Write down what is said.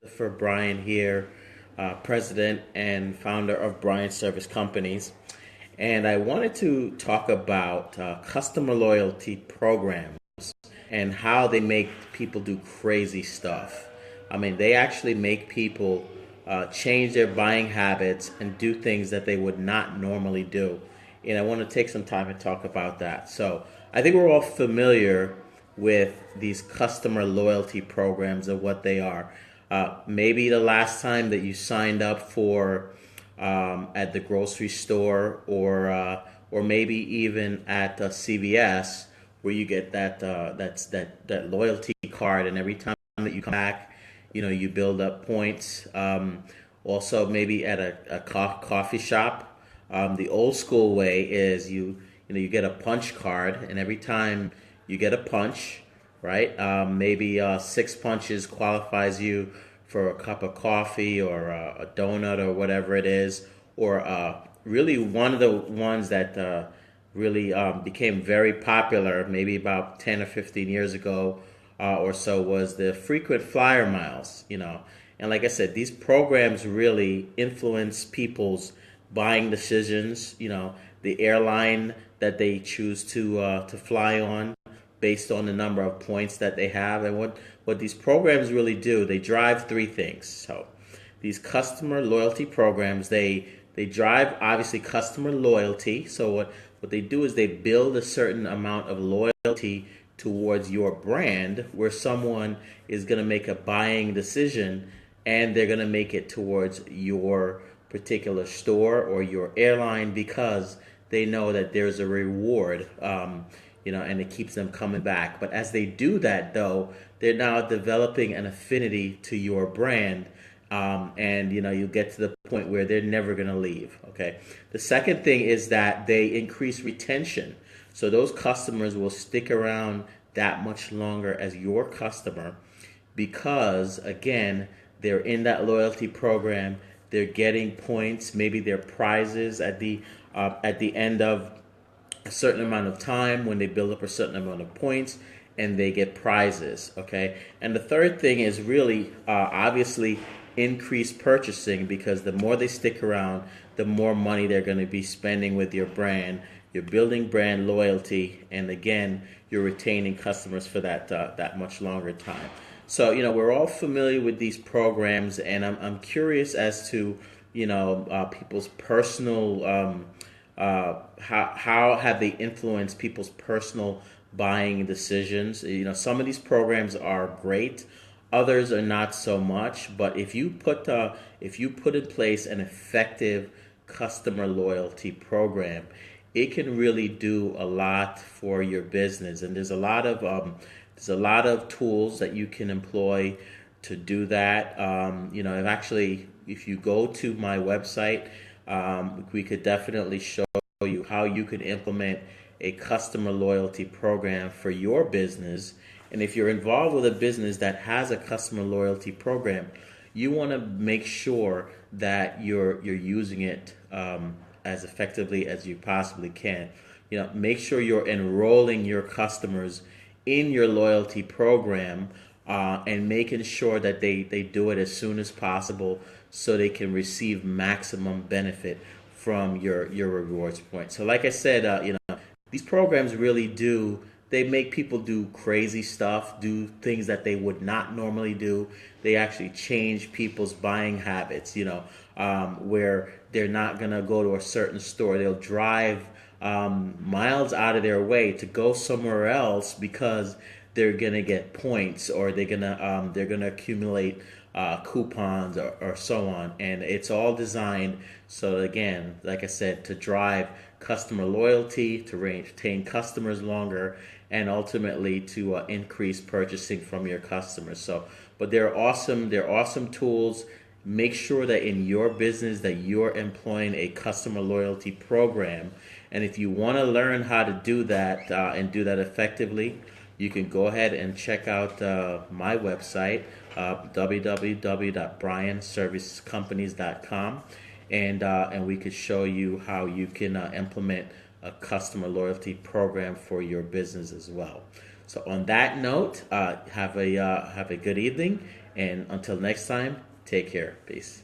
For Bryan here, president and founder of Bryan Service Companies. And I wanted to talk about customer loyalty programs and how they make people do crazy stuff. I mean, they actually make people change their buying habits and do things that they would not normally do. And I want to take some time and talk about that. So I think we're all familiar with these customer loyalty programs and what they are. Maybe the last time that you signed up for at the grocery store, or maybe even at CVS, where you get that loyalty card, and every time that you come back, you build up points. Also, maybe at a coffee shop, the old school way is you get a punch card, and every time you get a punch, right? Maybe six punches qualifies you for a cup of coffee or a donut or whatever it is. Or really one of the ones that really became very popular maybe about 10 or 15 years ago or so was the frequent flyer miles. And like I said, these programs really influence people's buying decisions, the airline that they choose to fly on based on the number of points that they have. And what these programs really do, they drive three things. So these customer loyalty programs, they drive obviously customer loyalty. So what they do is they build a certain amount of loyalty towards your brand, where someone is going to make a buying decision and they're going to make it towards your particular store or your airline because they know that there's a reward, and it keeps them coming back. But as they do that, though, they're now developing an affinity to your brand, and you get to the point where they're never going to leave. Okay. The second thing is that they increase retention, so those customers will stick around that much longer as your customer because, again, they're in that loyalty program. They're getting points. Maybe they're prizes at the end of a certain amount of time when they build up a certain amount of points, and they get prizes. Okay. And the third thing is really obviously increased purchasing, because the more they stick around, the more money they're going to be spending with your brand. You're building brand loyalty, and again, you're retaining customers for that much longer time. So we're all familiar with these programs, and I'm curious as to people's personal how have they influenced people's personal buying decisions. Some of these programs are great, others are not so much. But if you put in place an effective customer loyalty program, it can really do a lot for your business. And there's a lot of tools that you can employ to do that. I've actually, if you go to my website, we could definitely show you how you can implement a customer loyalty program for your business. And if you're involved with a business that has a customer loyalty program, you want to make sure that you're using it as effectively as you possibly can. Make sure you're enrolling your customers in your loyalty program, and making sure that they do it as soon as possible so they can receive maximum benefit from your rewards points. So like I said, these programs really they make people do crazy stuff, do things that they would not normally do. They actually change people's buying habits, where they're not going to go to a certain store. They'll drive miles out of their way to go somewhere else because they're gonna get points, or they're gonna accumulate coupons, or so on. And it's all designed so, again, like I said, to drive customer loyalty, to retain customers longer, and ultimately to increase purchasing from your customers. So, but they're awesome. They're awesome tools. Make sure that in your business that you're employing a customer loyalty program. And if you want to learn how to do that and do that effectively, you can go ahead and check out my website, www.bryanservicecompanies.com, and we could show you how you can implement a customer loyalty program for your business as well. So on that note, have a good evening, And until next time, take care. Peace.